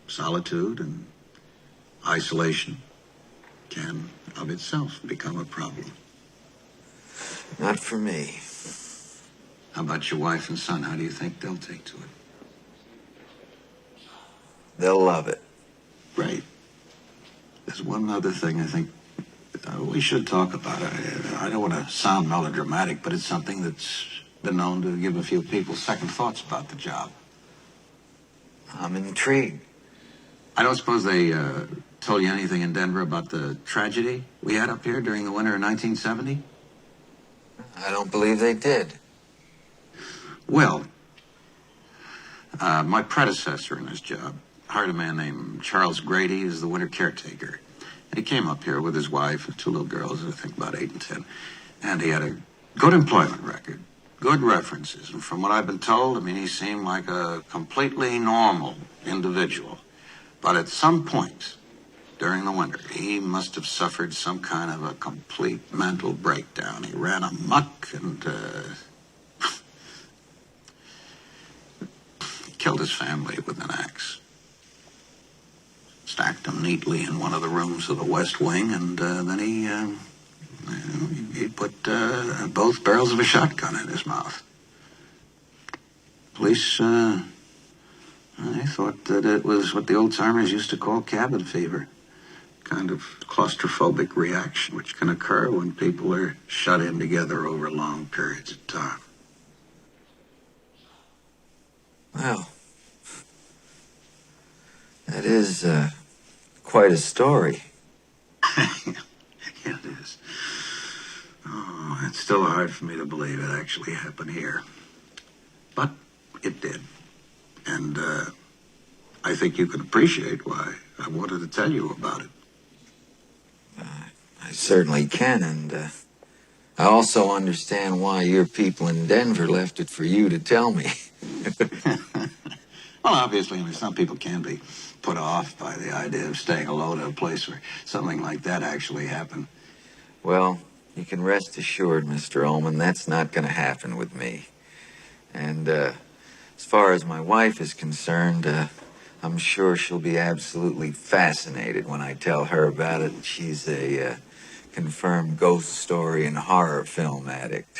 Solitude and isolation can, of itself, become a problem. Not for me. How about your wife and son? How do you think they'll take to it? They'll love it. Great. There's one other thing I think we should talk about. I don't want to sound melodramatic, but it's something that's been known to give a few people second thoughts about the job. I'm intrigued. I don't suppose they told you anything in Denver about the tragedy we had up here during the winter of 1970? I don't believe they did. Well, my predecessor in this job hired a man named Charles Grady as the winter caretaker. And he came up here with his wife and two little girls, I think about 8 and 10. And he had a good employment record, good references. And from what I've been told, I mean, he seemed like a completely normal individual. But at some point during the winter, he must have suffered some kind of a complete mental breakdown. He ran amok and killed his family with an axe. Stacked them neatly in one of the rooms of the West Wing, and then he put both barrels of a shotgun in his mouth. Police, they thought that it was what the old-timers used to call cabin fever. Kind of claustrophobic reaction, which can occur when people are shut in together over long periods of time. Well, that is quite a story. Yeah, it is. Oh, it's still hard for me to believe it actually happened here. But it did. And I think you can appreciate why I wanted to tell you about it. I certainly can, and I also understand why your people in Denver left it for you to tell me. Well, obviously, I mean, some people can be put off by the idea of staying alone in a place where something like that actually happened. Well, you can rest assured, Mr. Ullman, that's not going to happen with me. And as far as my wife is concerned, I'm sure she'll be absolutely fascinated when I tell her about it. She's a confirmed ghost story and horror film addict.